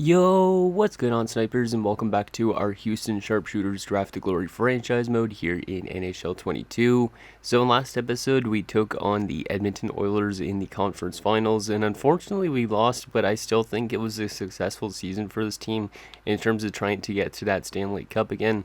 Yo, what's going on, snipers, and welcome back to our Houston Sharpshooters Draft to Glory franchise mode here in NHL 22. So in last episode, we took on the Edmonton Oilers in the conference finals, and unfortunately we lost, but I still think it was a successful season for this team in terms of trying to get to that Stanley Cup again.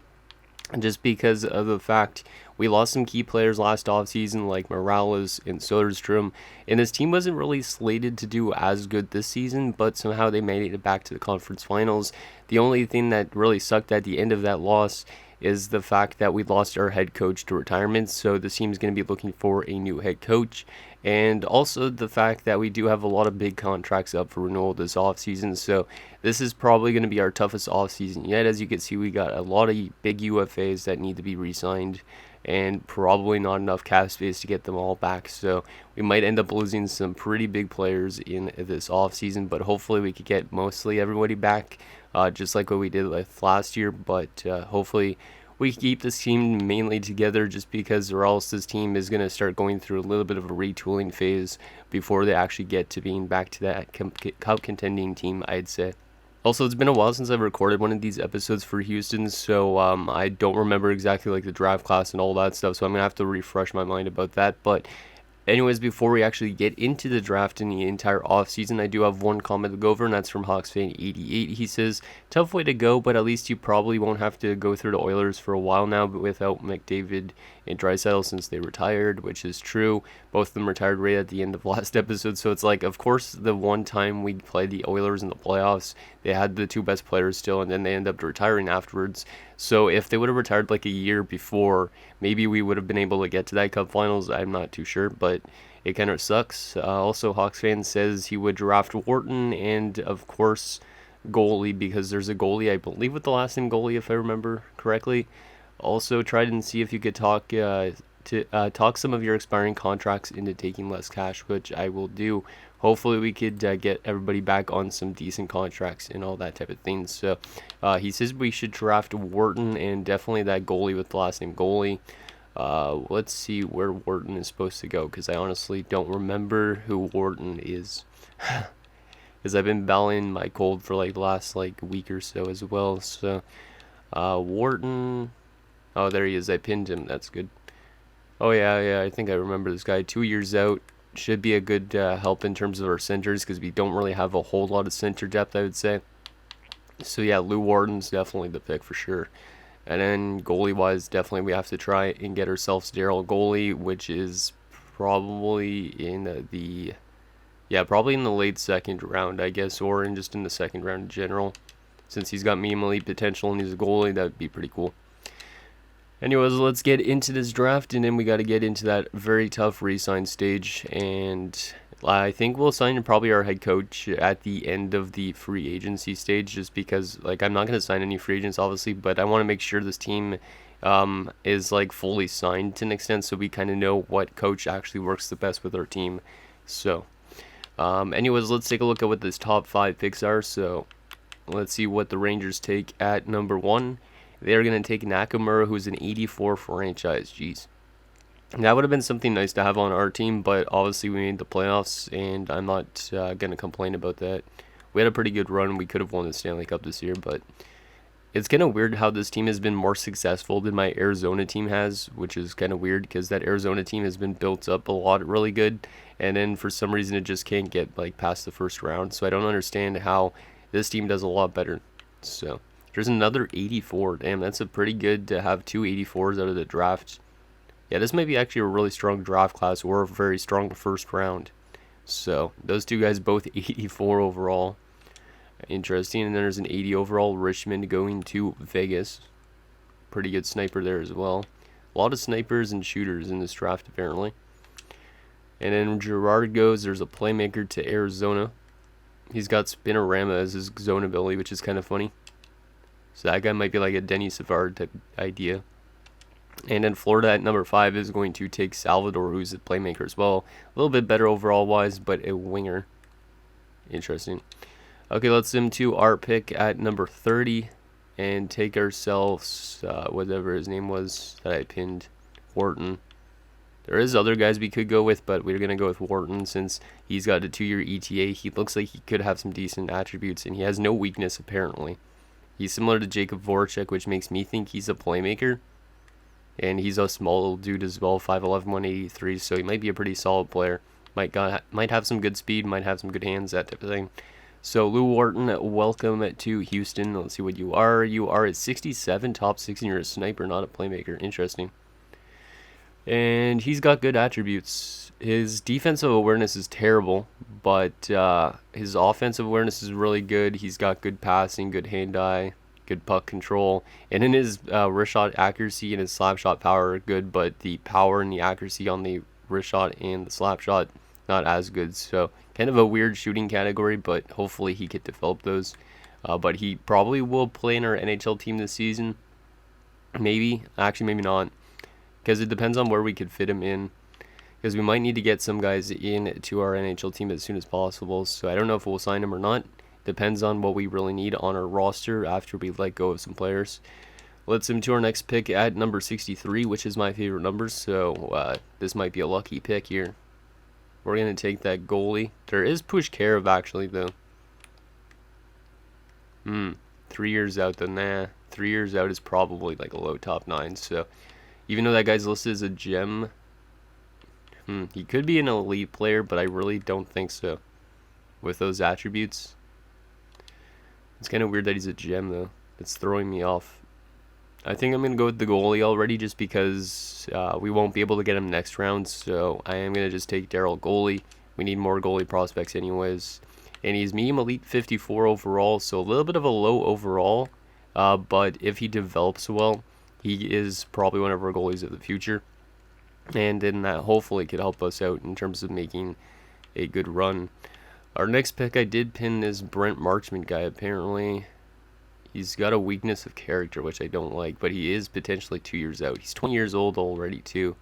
Just because of the fact we lost some key players last offseason like Morales and Soderstrom, and this team wasn't really slated to do as good this season, but somehow they made it back to the conference finals. The only thing that really sucked at the end of that loss is the fact that we lost our head coach to retirement, so the team's going to be looking for a new head coach, and also the fact that we do have a lot of big contracts up for renewal this offseason, so this is probably going to be our toughest offseason yet. As you can see, we got a lot of big UFAs that need to be re-signed, and probably not enough cap space to get them all back, so we might end up losing some pretty big players in this offseason, but hopefully we could get mostly everybody back, just like what we did with last year, but hopefully we keep this team mainly together, just because or else this team is going to start going through a little bit of a retooling phase before they actually get to being back to that cup contending team, I'd say. Also, it's been a while since I've recorded one of these episodes for Houston, so I don't remember exactly like the draft class and all that stuff, so I'm going to have to refresh my mind about that. But anyways, before we actually get into the draft in the entire offseason, I do have one comment to go over, and that's from HawksFan88. He says, tough way to go, but at least you probably won't have to go through the Oilers for a while now without McDavid and Draisaitl since they retired, which is true. Both of them retired right at the end of last episode, so it's like, of course, the one time we played the Oilers in the playoffs, they had the two best players still, and then they end up retiring afterwards. So if they would have retired like a year before, maybe we would have been able to get to that Cup Finals. I'm not too sure, but it kind of sucks. Also, Hawks fan says he would draft Wharton and, of course, goalie, because there's a goalie, I believe, with the last name goalie, if I remember correctly. Also, try and see if you could talk talk some of your expiring contracts into taking less cash, which I will do. Hopefully we could get everybody back on some decent contracts and all that type of thing. So he says we should draft Wharton and definitely that goalie with the last name goalie. Let's see where Wharton is supposed to go, because I honestly don't remember who Wharton is. Because I've been battling my cold for like the last like week or so as well. So Wharton, oh, there he is. I pinned him. That's good. Oh yeah, I think I remember this guy. 2 years out. Should be a good help in terms of our centers, because we don't really have a whole lot of center depth, I would say. So yeah, Lou Wharton's definitely the pick for sure. And then goalie-wise, definitely we have to try and get ourselves Daryl goalie, which is probably in probably in the late second round, I guess, or in just in the second round in general. Since he's got medium elite potential and he's a goalie, that would be pretty cool. Anyways, let's get into this draft, and then we got to get into that very tough re-sign stage, and I think we'll sign probably our head coach at the end of the free agency stage, just because, like, I'm not going to sign any free agents, obviously, but I want to make sure this team is, like, fully signed to an extent, so we kind of know what coach actually works the best with our team. So, anyways, let's take a look at what this top 5 picks are. So, let's see what the Rangers take at number 1. They're going to take Nakamura, who's an 84 franchise. Jeez. That would have been something nice to have on our team, but obviously we made the playoffs, and I'm not going to complain about that. We had a pretty good run. We could have won the Stanley Cup this year, but it's kind of weird how this team has been more successful than my Arizona team has, which is kind of weird because that Arizona team has been built up a lot really good, and then for some reason it just can't get like past the first round. So I don't understand how this team does a lot better. So there's another 84. Damn, that's a pretty good to have two 84s out of the draft. Yeah, this might be actually a really strong draft class or a very strong first round. So those two guys both 84 overall. Interesting. And then there's an 80 overall Richmond going to Vegas. Pretty good sniper there as well. A lot of snipers and shooters in this draft apparently. And then Gerard goes. There's a playmaker to Arizona. He's got Spinorama as his zone ability, which is kind of funny. So that guy might be like a Denny Savard type idea. And then Florida at number 5 is going to take Salvador, who's a playmaker as well. A little bit better overall wise, but a winger. Interesting. Okay, let's zoom to our pick at number 30 and take ourselves, whatever his name was that I pinned, Thornton. There is other guys we could go with, but we're going to go with Thornton since he's got a 2-year ETA. He looks like he could have some decent attributes, and he has no weakness apparently. He's similar to Jacob Voracek, which makes me think he's a playmaker. And he's a small dude as well, 5'11", 183, so he might be a pretty solid player. Might have some good speed, might have some good hands, that type of thing. So Lou Wharton, welcome to Houston. Let's see what you are. You are at 67, top 6, and you're a sniper, not a playmaker. Interesting. And he's got good attributes. His defensive awareness is terrible, but his offensive awareness is really good. He's got good passing, good hand-eye, good puck control. And in his wrist shot accuracy and his slap shot power are good, but the power and the accuracy on the wrist shot and the slap shot, not as good. So kind of a weird shooting category, but hopefully he could develop those. But he probably will play in our NHL team this season. Maybe. Actually, maybe not. Because it depends on where we could fit him in. Because we might need to get some guys in to our NHL team as soon as possible. So I don't know if we'll sign him or not. Depends on what we really need on our roster after we let go of some players. Let's move to our next pick at number 63, which is my favorite number. So this might be a lucky pick here. We're going to take that goalie. There is Pushkarov actually, though. 3 years out, though. Nah, 3 years out is probably like a low top 9. So even though that guy's listed as a gem, he could be an elite player, but I really don't think so with those attributes. It's kind of weird that he's a gem, though. It's throwing me off. I think I'm going to go with the goalie already just because we won't be able to get him next round. So I am going to just take Daryl goalie. We need more goalie prospects anyways. And he's medium elite 54 overall, so a little bit of a low overall. But if he develops well, he is probably one of our goalies of the future. And then that hopefully could help us out in terms of making a good run. Our next pick, I did pin this Brent Marchman guy. Apparently, he's got a weakness of character, which I don't like. But he is potentially 2 years out. He's 20 years old already, too.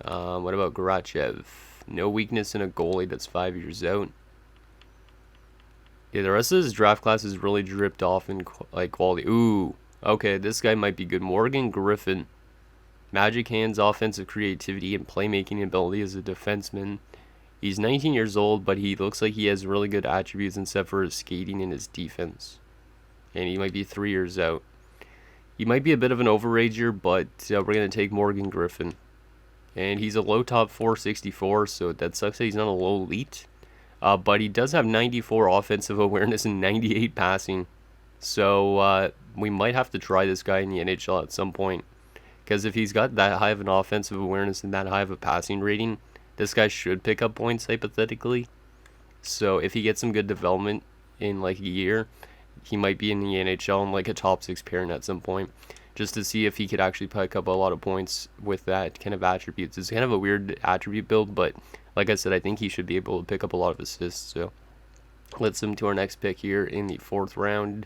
What about Garachev? No weakness in a goalie that's 5 years out. Yeah, the rest of his draft class is really dripped off in quality. Ooh, okay, this guy might be good. Morgan Griffin. Magic hands, offensive creativity, and playmaking ability as a defenseman. He's 19 years old, but he looks like he has really good attributes except for his skating and his defense. And he might be 3 years out. He might be a bit of an overager, but we're going to take Morgan Griffin. And he's a low top 464, so that sucks that he's not a low elite. But he does have 94 offensive awareness and 98 passing. So we might have to try this guy in the NHL at some point. Because if he's got that high of an offensive awareness and that high of a passing rating, this guy should pick up points hypothetically. So if he gets some good development in like a year, he might be in the NHL in like a top 6 pairing at some point. Just to see if he could actually pick up a lot of points with that kind of attributes. It's kind of a weird attribute build, but like I said, I think he should be able to pick up a lot of assists. So let's move to our next pick here in the 4th round.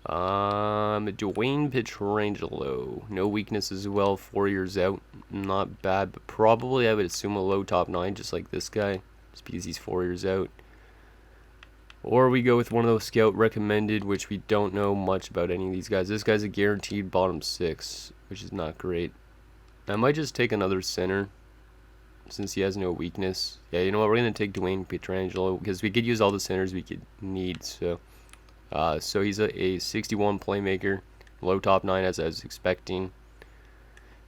Duane Petrangelo. No weakness as well. 4 years out. Not bad, but probably I would assume a low top 9, just like this guy, just because he's 4 years out. Or we go with one of those scout recommended, which we don't know much about any of these guys. This guy's a guaranteed bottom 6, which is not great. I might just take another center, since he has no weakness. Yeah, you know what? We're going to take Duane Petrangelo, because we could use all the centers we could need. So he's a 61 playmaker, low top 9 as I was expecting.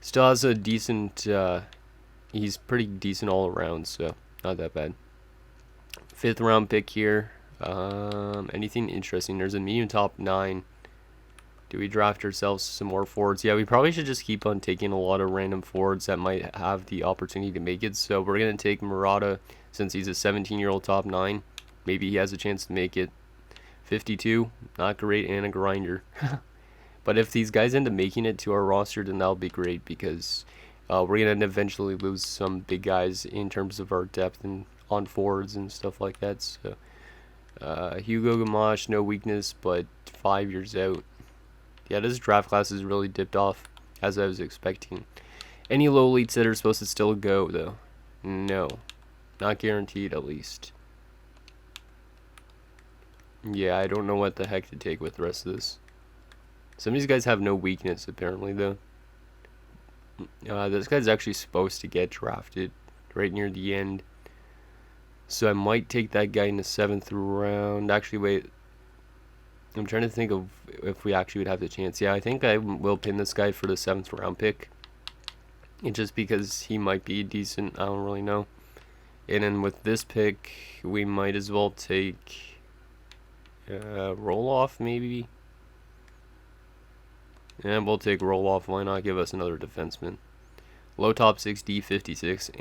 Still has a decent, he's pretty decent all around, so not that bad. 5th round pick here. Anything interesting? There's a medium top 9. Do we draft ourselves some more forwards? Yeah, we probably should just keep on taking a lot of random forwards that might have the opportunity to make it. So we're going to take Murata since he's a 17-year-old top 9. Maybe he has a chance to make it. 52, not great, and a grinder. But if these guys end up making it to our roster, then that'll be great because we're going to eventually lose some big guys in terms of our depth and on forwards and stuff like that. So Hugo Gamache, no weakness, but 5 years out. Yeah, this draft class is really dipped off as I was expecting. Any low elites that are supposed to still go, though? No. Not guaranteed, at least. Yeah, I don't know what the heck to take with the rest of this. Some of these guys have no weakness, apparently, though. This guy's actually supposed to get drafted right near the end. So I might take that guy in the 7th round. Actually, wait. I'm trying to think of if we actually would have the chance. Yeah, I think I will pin this guy for the 7th round pick. And just because he might be decent, I don't really know. And then with this pick, we might as well take roll off maybe. And we'll take roll off. Why not give us another defenseman? Low top 6D 56.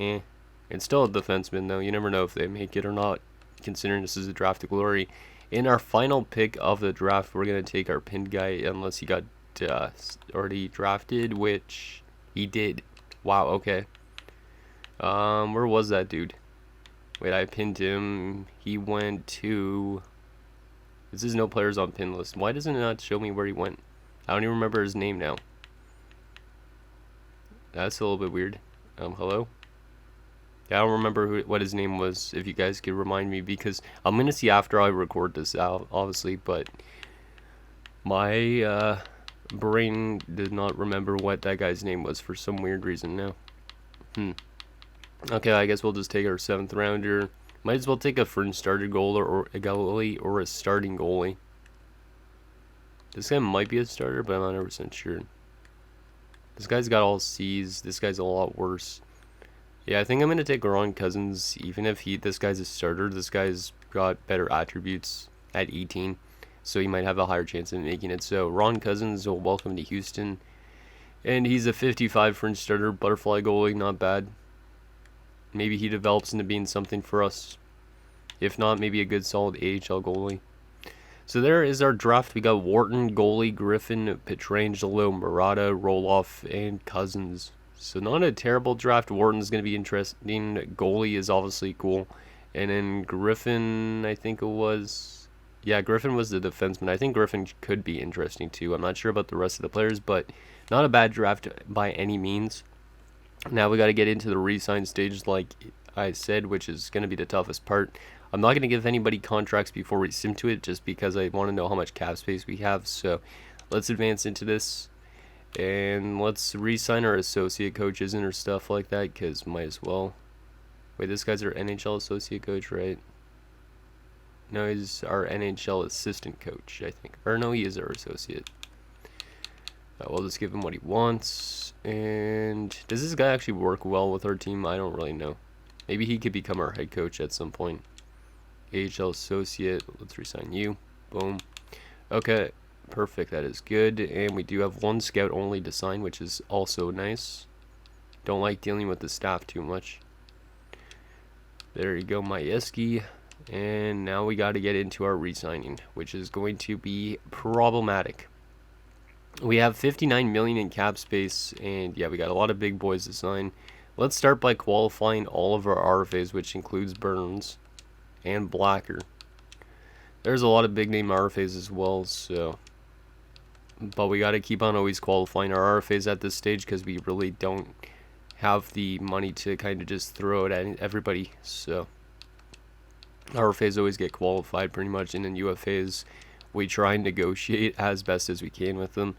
It's still a defenseman though. You never know if they make it or not, considering this is a draft to glory. In our final pick of the draft, we're gonna take our pinned guy unless he got already drafted, which he did. Wow. Okay. Where was that dude? Wait, I pinned him. He went to... This is no players on pin list. Why doesn't it not show me where he went? I don't even remember his name now. That's a little bit weird. Hello? Yeah, I don't remember what his name was, if you guys could remind me, because I'm going to see after I record this out, obviously, but my brain did not remember what that guy's name was for some weird reason now. Okay, I guess we'll just take our 7th rounder. Might as well take a fringe starter goalie or a goalie or a starting goalie. This guy might be a starter, but I'm not 100% sure. This guy's got all C's. This guy's a lot worse. Yeah, I think I'm going to take Ron Cousins. Even if this guy's a starter, this guy's got better attributes at 18. So he might have a higher chance of making it. So Ron Cousins, welcome to Houston. And he's a 55 fringe starter, butterfly goalie, not bad. Maybe he develops into being something for us. If not, maybe a good solid AHL goalie. So there is our draft. We got Wharton, goalie, Griffin, Petrangelo, Murata, Roloff, and Cousins. So not a terrible draft. Wharton's going to be interesting. Goalie is obviously cool. And then Griffin, I think it was... Yeah, Griffin was the defenseman. I think Griffin could be interesting too. I'm not sure about the rest of the players, but not a bad draft by any means. Now we got to get into the re-sign stage, like I said, which is going to be the toughest part. I'm not going to give anybody contracts before we sim to it, just because I want to know how much cap space we have. So let's advance into this, and let's re-sign our associate coaches and or stuff like that, because might as well. Wait, this guy's our NHL associate coach, right? No, he's our NHL assistant coach, I think. Or no, he is our associate. We'll just give him what he wants. And does this guy actually work well with our team? I don't really know. Maybe he could become our head coach at some point. AHL associate. Let's resign you. Boom. Okay. Perfect. That is good. And we do have one scout only to sign, which is also nice. Don't like dealing with the staff too much. There you go, Majewski. And now we got to get into our re-signing, which is going to be problematic. We have 59 million in cap space, and yeah, we got a lot of big boys to sign. Let's start by qualifying all of our RFAs, which includes Burns and Blacker. There's a lot of big name RFAs as well, so... But we got to keep on always qualifying our RFAs at this stage, because we really don't have the money to kind of just throw it at everybody, so... RFAs always get qualified pretty much, and then UFAs we try and negotiate as best as we can with them.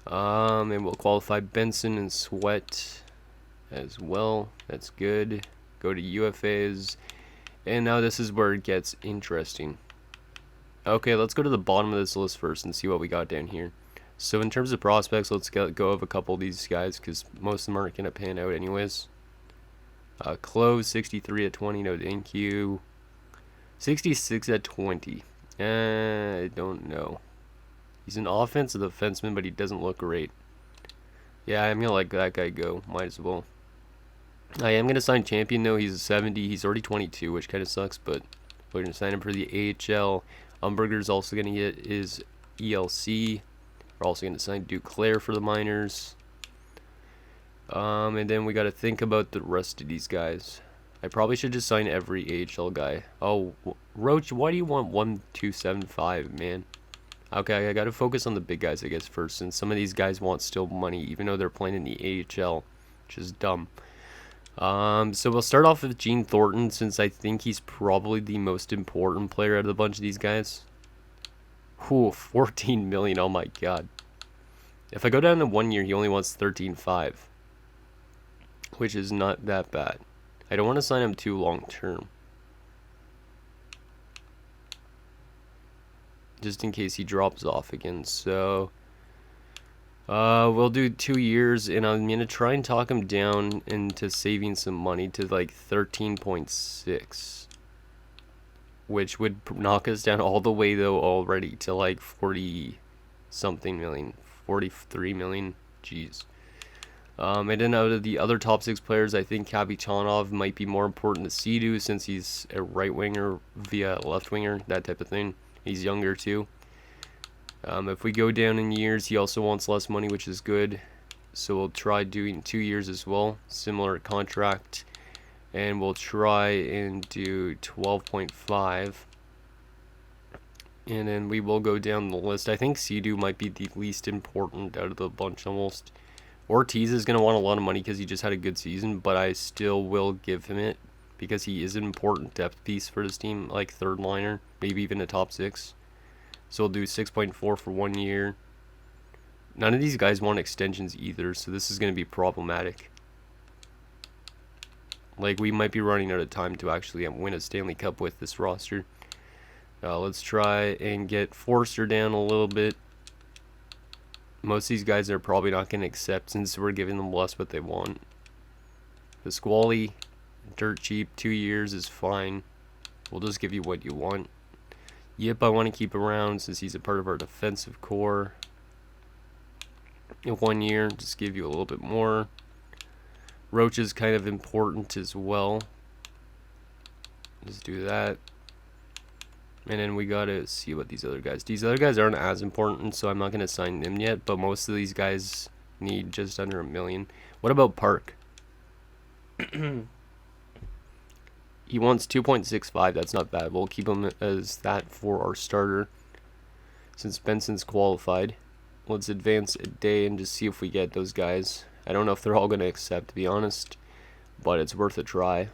And we'll qualify Benson and Sweat as well. That's good. Go to UFAs, and now this is where it gets interesting. Okay, let's go to the bottom of this list first and see what we got down here. So in terms of prospects, let's go over a couple of these guys, because most of them aren't going to pan out anyways. Close, 63 at 20, no thank you. 66 at 20. I don't know. He's an offensive defenseman, but he doesn't look great. Yeah, I'm going to let that guy go. Might as well. I am going to sign Champion, though. He's a 70. He's already 22, which kind of sucks, but we're going to sign him for the AHL. Umberger's also going to get his ELC. We're also going to sign Duclair for the minors. And then we got to think about the rest of these guys. I probably should just sign every AHL guy. Oh, Roach, why do you want 1275, man? Okay, I got to focus on the big guys, I guess, first, since some of these guys want still money, even though they're playing in the AHL, which is dumb. So we'll start off with Gene Thornton, since I think he's probably the most important player out of the bunch of these guys. Whew, 14 million, oh my god. If I go down to 1 year, he only wants 13.5. which is not that bad. I don't want to sign him too long term, just in case he drops off again. So we'll do 2 years, and I'm gonna try and talk him down into saving some money to like 13.6, which would knock us down all the way though already to like 40 something million, 43 million. Jeez. And then out of the other top 6 players, I think Kapitanov might be more important to Sea-Doo since he's a right winger via left winger, that type of thing. He's younger too. If we go down in years, he also wants less money, which is good. So we'll try doing 2 years as well, similar contract. And we'll try and do 12.5. And then we will go down the list. I think Sea-Doo might be the least important out of the bunch almost. Ortiz is going to want a lot of money because he just had a good season, but I still will give him it because he is an important depth piece for this team, like third liner, maybe even a top 6. So we'll do 6.4 for 1 year. None of these guys want extensions either, so this is going to be problematic. Like, we might be running out of time to actually win a Stanley Cup with this roster. Let's try and get Forster down a little bit. Most of these guys are probably not going to accept since we're giving them less what they want. Pasquale, dirt cheap, 2 years is fine. We'll just give you what you want. Yep, I want to keep around since he's a part of our defensive core. In 1 year, just give you a little bit more. Roach is kind of important as well. Just do that. And then we gotta see what these other guys. These other guys aren't as important, so I'm not gonna sign them yet. But most of these guys need just under $1 million. What about Park? He wants 2.65. That's not bad. We'll keep him as that for our starter, since Benson's qualified. Let's advance a day and just see if we get those guys. I don't know if they're all gonna accept, to be honest, but it's worth a try.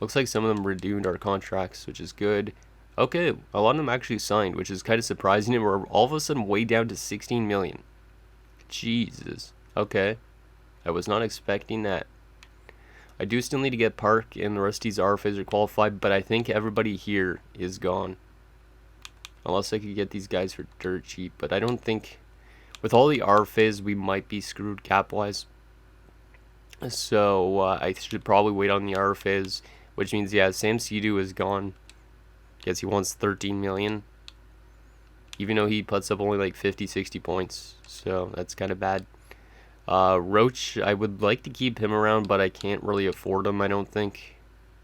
Looks like some of them renewed our contracts, which is good. Okay, a lot of them actually signed, which is kind of surprising, and we're all of a sudden way down to 16 million. Jesus. Okay. I was not expecting that. I do still need to get Park, and the rest of these RFAs are qualified, but I think everybody here is gone. Unless I could get these guys for dirt cheap, but I don't think... With all the RFAs, we might be screwed cap-wise. So, I should probably wait on the RFAs, which means, yeah, Sam Sea-Doo is gone. Guess he wants 13 million. Even though he puts up only like 50, 60 points. So that's kind of bad. Roach, I would like to keep him around, but I can't really afford him, I don't think.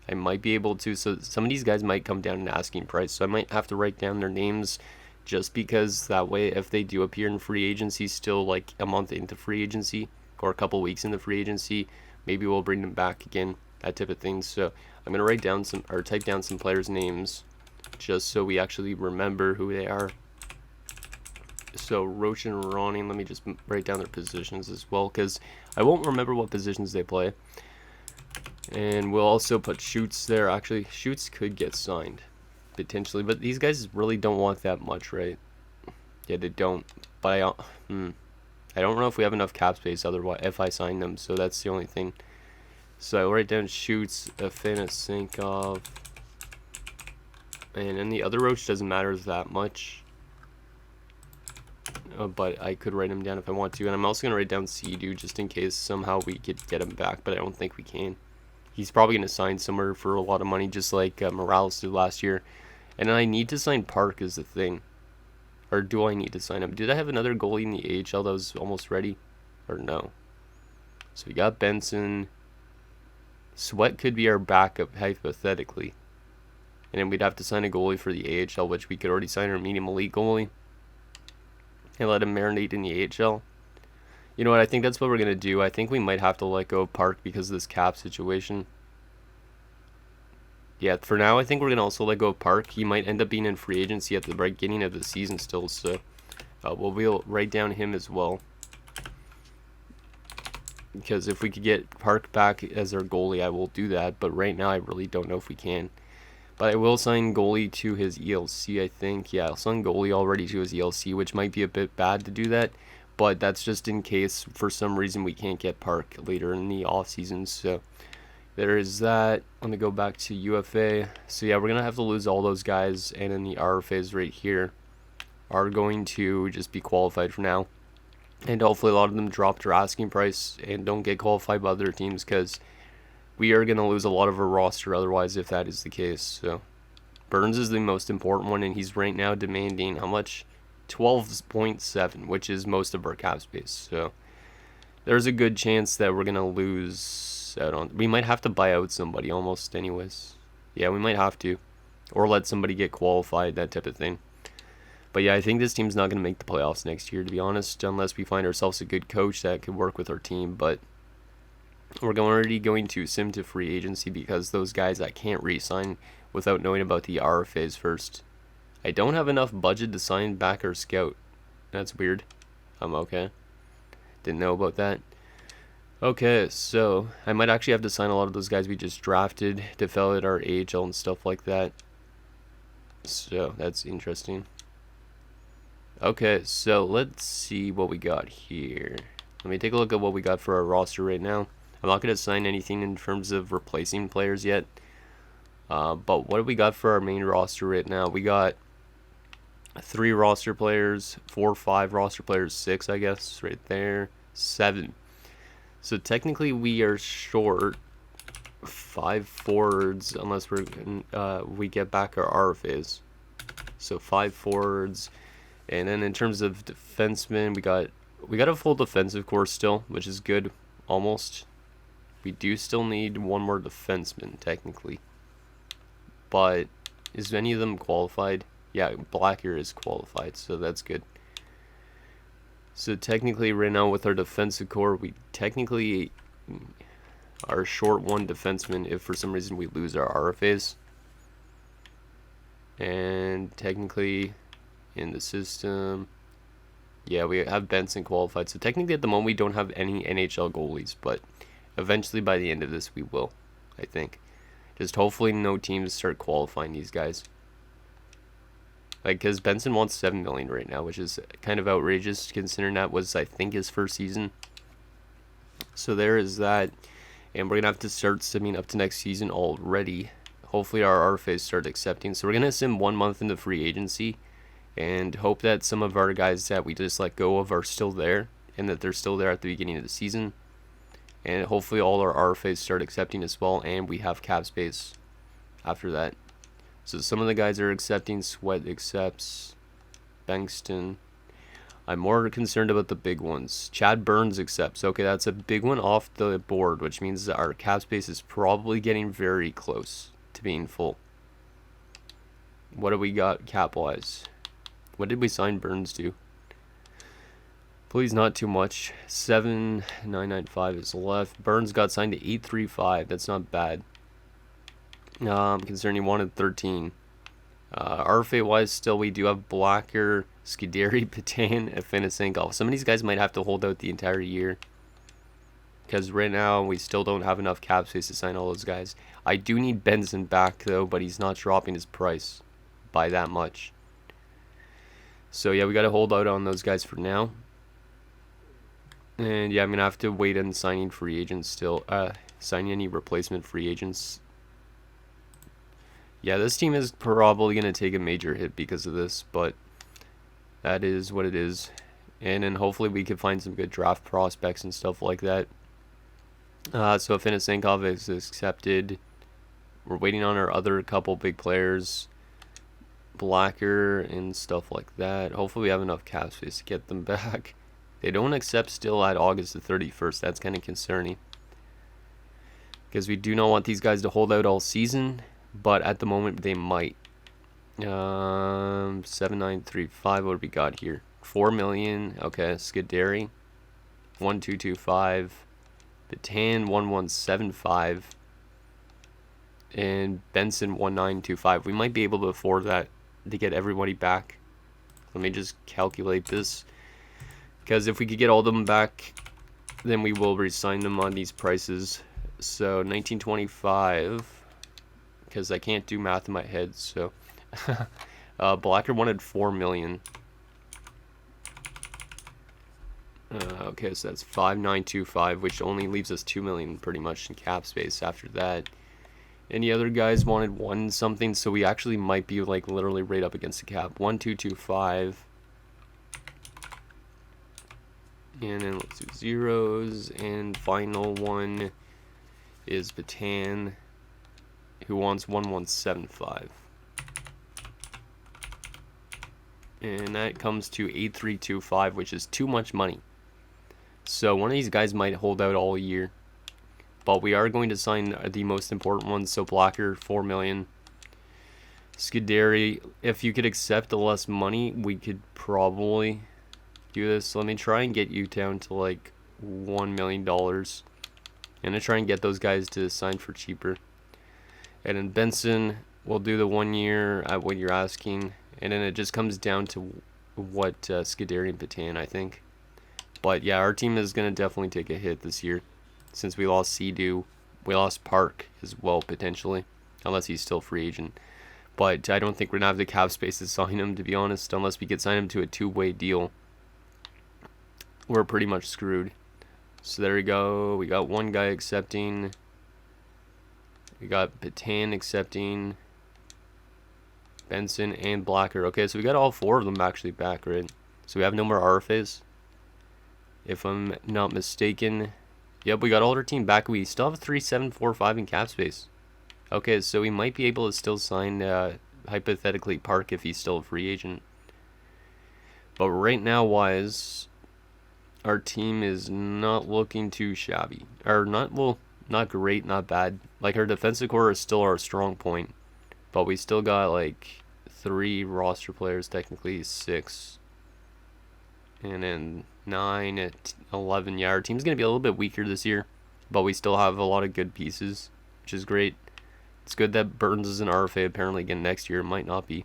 I might be able to. So some of these guys might come down in asking price. So I might have to write down their names just because that way if they do appear in free agency still like a month into free agency or a couple weeks into free agency, maybe we'll bring them back again, that type of thing. So I'm going to write down some or type down some players' names just so we actually remember who they are. So Roach and Ronnie, let me just write down their positions as well because I won't remember what positions they play. And we'll also put Schutz there. Actually, Schutz could get signed potentially, but these guys really don't want that much, right? Yeah, they don't. But I don't know if we have enough cap space otherwise if I sign them, so that's the only thing. So I'll write down Schutz, Afanasenkov, and then the other Roach doesn't matter that much. But I could write him down if I want to, and I'm also going to write down Sea-Doo just in case somehow we could get him back, but I don't think we can. He's probably going to sign somewhere for a lot of money, just like Morales did last year. And I need to sign Park is the thing. Or do I need to sign him? Did I have another goalie in the AHL that was almost ready? Or no? So we got Benson. Sweat could be our backup, hypothetically. And then we'd have to sign a goalie for the AHL, which we could already sign our medium elite goalie. And let him marinate in the AHL. You know what, I think that's what we're going to do. I think we might have to let go of Park because of this cap situation. Yeah, for now, I think we're going to also let go of Park. He might end up being in free agency at the beginning of the season still, so we'll write down him as well. Because if we could get Park back as our goalie, I will do that. But right now, I really don't know if we can. But I will sign goalie to his ELC, I think. Yeah, I'll sign goalie already to his ELC, which might be a bit bad to do that. but that's just in case for some reason we can't get Park later in the offseason. So there is that. Let me go back to UFA. So yeah, we're going to have to lose all those guys, and then the RFAs right here are going to just be qualified for now. And hopefully a lot of them drop their asking price and don't get qualified by other teams, because we are going to lose a lot of our roster otherwise if that is the case. So Burns is the most important one, and he's right now demanding how much? 12.7, which is most of our cap space. So there's a good chance that we're going to lose out on. We might have to buy out somebody almost anyways. Yeah, we might have to. Or let somebody get qualified, that type of thing. But yeah, I think this team's not going to make the playoffs next year, to be honest, unless we find ourselves a good coach that could work with our team. But we're already going to sim to free agency because those guys I can't re-sign without knowing about the RFAs first. I don't have enough budget to sign back our scout. That's weird. I'm okay. Didn't know about that. Okay, so I might actually have to sign a lot of those guys we just drafted to fill out our AHL and stuff like that. So that's interesting. Okay, so let's see what we got here. Let me take a look at what we got for our roster right now. I'm not going to sign anything in terms of replacing players yet. But what do we got for our main roster right now? We got 3 roster players, 4, 5 roster players, 6 I guess, right there, 7. So technically we are short 5 forwards unless we get back our RFAs. So 5 forwards, and then in terms of defensemen, we got a full defensive core still, which is good, almost. We do still need one more defenseman technically, but is any of them qualified? Yeah, Blacker is qualified, so that's good. So technically right now with our defensive core, we technically are short 1 defenseman if for some reason we lose our RFAs. And technically in the system, yeah, we have Benson qualified. So technically at the moment we don't have any NHL goalies, but eventually by the end of this we will, I think. Just hopefully no teams start qualifying these guys. Like, because Benson wants $7 million right now, which is kind of outrageous considering that was, I think, his first season. So there is that. And we're going to have to start simming up to next season already. Hopefully our RFAs start accepting. So we're going to sim 1 month into free agency and hope that some of our guys that we just let go of are still there, and that they're still there at the beginning of the season. And hopefully all our RFAs start accepting as well, and we have cap space after that. So some of the guys are accepting. Sweat accepts. Bankston. I'm more concerned about the big ones. Chad Burns accepts. Okay, that's a big one off the board, which means that our cap space is probably getting very close to being full. What do we got cap-wise? What did we sign Burns to? Please not too much. 7,995 is left. Burns got signed to 835. That's not bad. Concerning he wanted 13. RFA wise, still we do have Blacker, Scuderi, Patan, and Finisenko. Some of these guys might have to hold out the entire year, because right now we still don't have enough cap space to sign all those guys. I do need Benson back though, but he's not dropping his price by that much. So yeah, we got to hold out on those guys for now. And yeah, I'm gonna have to wait on signing free agents still. Signing any replacement free agents. Yeah, this team is probably going to take a major hit because of this, but that is what it is. And then hopefully we can find some good draft prospects and stuff like that. So Finisenkov is accepted. We're waiting on our other couple big players, Blacker and stuff like that. Hopefully we have enough cap space to get them back. They don't accept still at August the 31st. That's kind of concerning, because we do not want these guys to hold out all season. But at the moment they might. 7935. What do we got here? 4 million. Okay, Scuderi 1225. Batan 1175. And Benson 1925. We might be able to afford that to get everybody back. Let me just calculate this, because if we could get all of them back, then we will re-sign them on these prices. So 1925. Because I can't do math in my head, so Blacker wanted 4 million. Okay, so that's 5925, which only leaves us 2 million pretty much in cap space after that. Any other guys wanted 1 something, so we actually might be like literally right up against the cap. 1225. And then let's do zeros, and final one is Batan, who wants 1175. And that comes to 8325, which is too much money. So one of these guys might hold out all year. But we are going to sign the most important ones. So Blacker, 4 million. Scuderi, if you could accept the less money, we could probably do this. Let me try and get you down to like $1 million. I'm going to try and get those guys to sign for cheaper. And then Benson, we'll do the 1 year at what you're asking. And then it just comes down to what Scuderi and Patan, I think. But yeah, our team is going to definitely take a hit this year. Since we lost Sea-Doo, we lost Park as well, potentially. Unless he's still free agent. But I don't think we're going to have the cap space to sign him, to be honest. Unless we could sign him to a 2-way deal. We're pretty much screwed. So there we go. We got one guy accepting. We got Patan accepting. Benson and Blacker. Okay, so we got all 4 of them actually back, right? So we have no more RFAs. If I'm not mistaken. Yep, we got all our team back. We still have 3,745 in cap space. Okay, so we might be able to still sign, hypothetically, Park if he's still a free agent. But right now, wise, our team is not looking too shabby. Or not, well, not great, not bad. Like, our defensive core is still our strong point. But we still got, like, 3 roster players, technically 6. And then 9 at 11. Yeah, our team's going to be a little bit weaker this year. But we still have a lot of good pieces, which is great. It's good that Burns is an RFA apparently again next year. It might not be.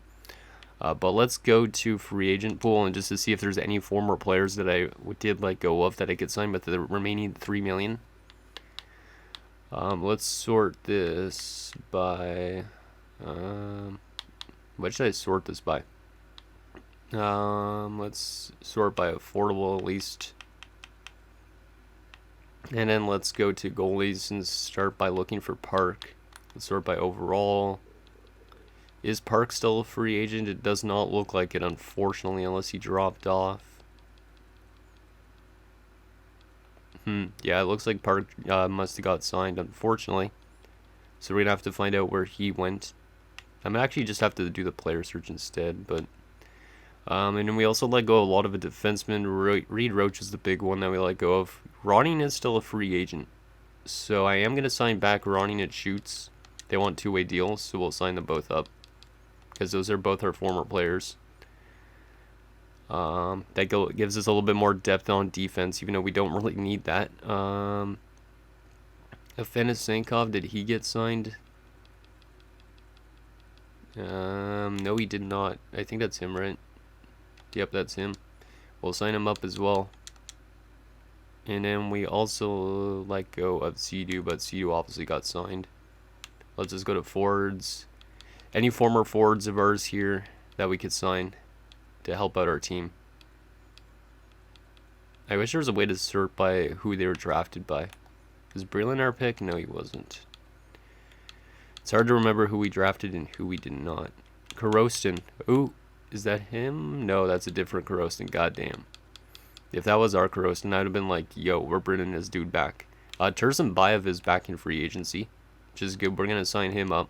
But let's go to free agent pool and just to see if there's any former players that I did let go of that I could sign with the remaining 3 million. Let's sort this by... what should I sort this by? Let's sort by affordable at least. And then let's go to goalies and start by looking for Park. Let's sort by overall. Is Park still a free agent? It does not look like it, unfortunately, unless he dropped off. Yeah, it looks like Park must have got signed, unfortunately. So we're going to have to find out where he went. I'm actually just have to do the player search instead, but... and then we also let go of a lot of a defenseman. Reed Roach is the big one that we let go of. Ronning is still a free agent. So I am going to sign back Ronning at Shoots. They want 2-way deals, so we'll sign them both up. Because those are both our former players. That gives us a little bit more depth on defense, even though we don't really need that. Afanasenkov, did he get signed? No, he did not. I think that's him, right? Yep, that's him. We'll sign him up as well. And then we also let go of Sea-Doo, but Sea-Doo obviously got signed. Let's just go to forwards. Any former forwards of ours here that we could sign to help out our team. I wish there was a way to sort by who they were drafted by. Was Breland our pick? No, he wasn't. It's hard to remember who we drafted and who we did not. Karostin. Ooh, is that him? No, that's a different Karostin. Goddamn. If that was our Karostin, I'd have been like, yo, we're bringing this dude back. Tursun Bayev is back in free agency, which is good. We're going to sign him up.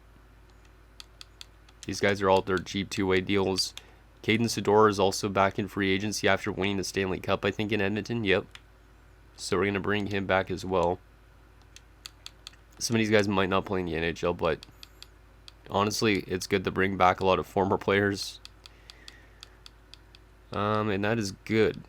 These guys are all their cheap 2-way deals. Caden Sidor is also back in free agency after winning the Stanley Cup, I think, in Edmonton. Yep. So we're going to bring him back as well. Some of these guys might not play in the NHL, but honestly, it's good to bring back a lot of former players. And that is good.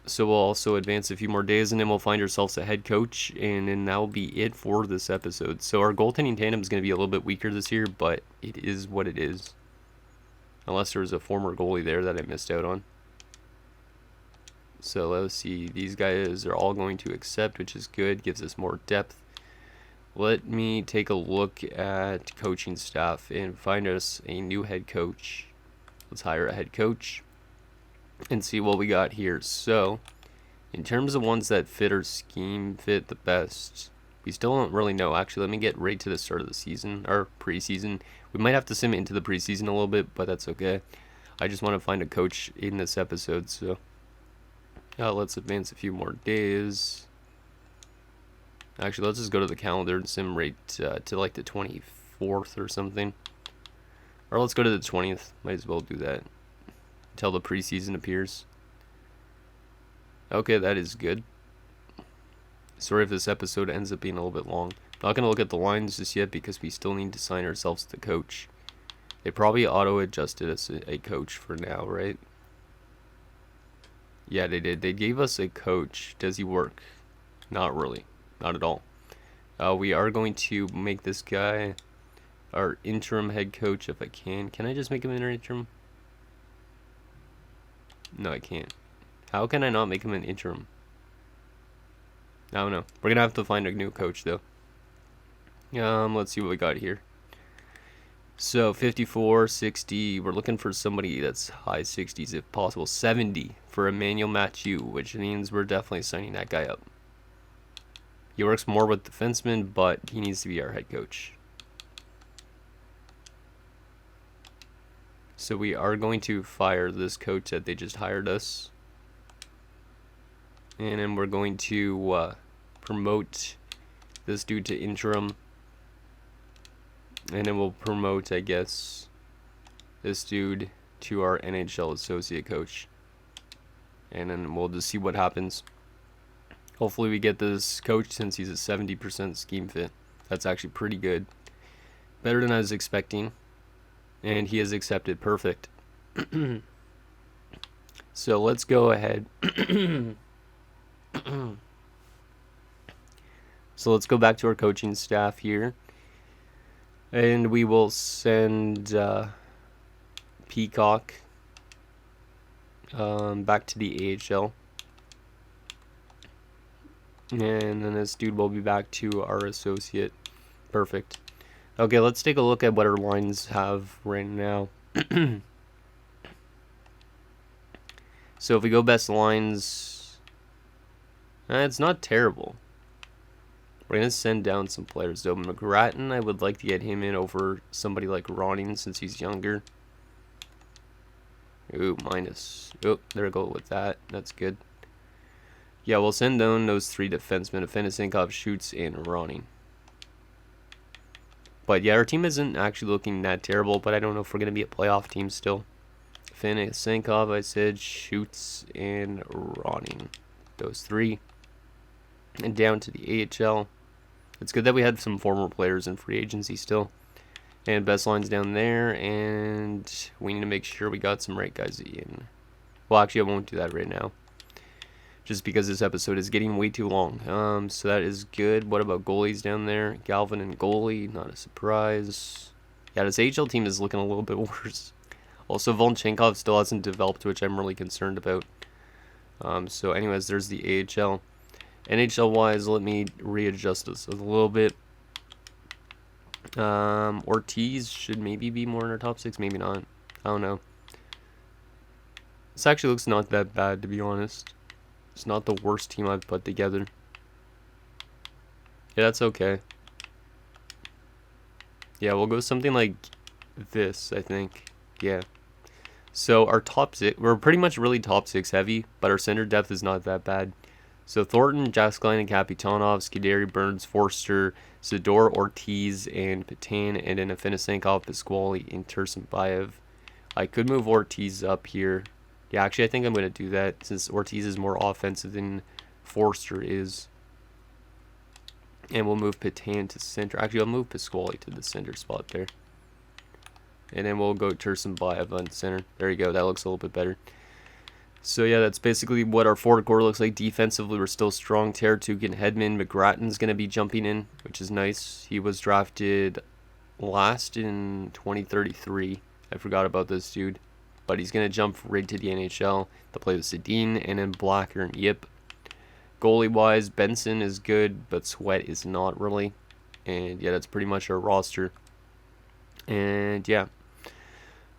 So we'll also advance a few more days, and then we'll find ourselves a head coach, and then that will be it for this episode. So our goaltending tandem is going to be a little bit weaker this year, but it is what it is. Unless there was a former goalie there that I missed out on. So let's see. These guys are all going to accept, which is good. Gives us more depth. Let me take a look at coaching staff and find us a new head coach. Let's hire a head coach and see what we got here. So In terms of ones that fit our scheme fit the best, we still don't really know. Actually, let me get right to the start of the season, or preseason. We might have to sim into the preseason a little bit, but that's okay. I just want to find a coach in this episode, so let's advance a few more days. Actually, let's just go to the calendar and sim right to like the 24th or something. Or let's go to the 20th. Might as well do that until the preseason appears. Okay, that is good. Sorry if this episode ends up being a little bit long. Not going to look at the lines just yet because we still need to sign ourselves to coach. They probably auto-adjusted us a coach for now, right? Yeah, they did. They gave us a coach. Does he work? Not really. Not at all. We are going to make this guy our interim head coach if I can. Can I just make him an interim? No, I can't. How can I not make him an interim? I don't know. We're going to have to find a new coach, though. Let's see what we got here. So, 54, 60. We're looking for somebody that's high 60s if possible. 70 for Emmanuel Mathieu, which means we're definitely signing that guy up. He works more with defensemen, but he needs to be our head coach. So we are going to fire this coach that they just hired us. And then we're going to promote this dude to interim. And then we'll promote, I guess, this dude to our NHL associate coach. And then we'll just see what happens. Hopefully we get this coach since he's a 70% scheme fit. That's actually pretty good. Better than I was expecting. And he has accepted. Perfect. So let's go ahead. So let's go back to our coaching staff here. And we will send Peacock back to the AHL. And then this dude will be back to our associate. Perfect. Okay, let's take a look at what our lines have right now. So if we go best lines, it's not terrible. We're going to send down some players, though. McGrattan, I would like to get him in over somebody like Ronning since he's younger. Ooh, minus. Oh, there we go with that. That's good. Yeah, we'll send down those three defensemen, Afinosenkov, Schutz, and Ronning. But yeah, our team isn't actually looking that terrible, but I don't know if we're going to be a playoff team still. Afinosenkov, I said, Schutz, and Ronning. Those three. And down to the AHL. It's good that we had some former players in free agency still. And best lines down there. And we need to make sure we got some right guys in. Well, actually, I won't do that right now. Just because this episode is getting way too long. So that is good. What about goalies down there? Galvin and goalie. Not a surprise. Yeah, this AHL team is looking a little bit worse. Also, Volchenkov still hasn't developed, which I'm really concerned about. So anyways, there's the AHL. NHL-wise, let me readjust this a little bit. Ortiz should maybe be more in our top 6, maybe not. I don't know. This actually looks not that bad, to be honest. It's not the worst team I've put together. Yeah, that's okay. Yeah, we'll go something like this, I think. Yeah. So our top 6, we're pretty much really top 6 heavy, but our center depth is not that bad. So Thornton, Jaskline, and Kapitanov, Skidary, Burns, Forster, Zador, Ortiz, and Patan, and then Afinosenkov, Pasquale, and Tursenbaev. I could move Ortiz up here. Yeah, actually, I think I'm going to do that since Ortiz is more offensive than Forster is. And we'll move Patan to center. Actually, I'll move Pasquale to the center spot there. And then we'll go Tursenbaev on center. There you go. That looks a little bit better. So yeah, that's basically what our forward core looks like. Defensively, we're still strong. Teratukin, Hedman, McGrattan's going to be jumping in, which is nice. He was drafted last in 2033. I forgot about this dude. But he's going to jump right to the NHL to play with Sedin, and then Blacker and Yip. Goalie-wise, Benson is good, but Sweat is not really. And yeah, that's pretty much our roster. And yeah.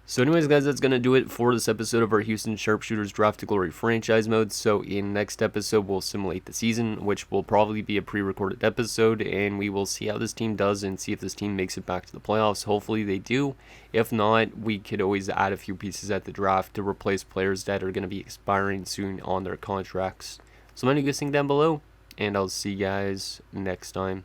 So anyways, guys, that's going to do it for this episode of our Houston Sharpshooters Draft to Glory franchise mode. So in next episode, we'll simulate the season, which will probably be a pre-recorded episode, and we will see how this team does and see if this team makes it back to the playoffs. Hopefully they do. If not, we could always add a few pieces at the draft to replace players that are going to be expiring soon on their contracts. So let me know what you guys think down below, and I'll see you guys next time.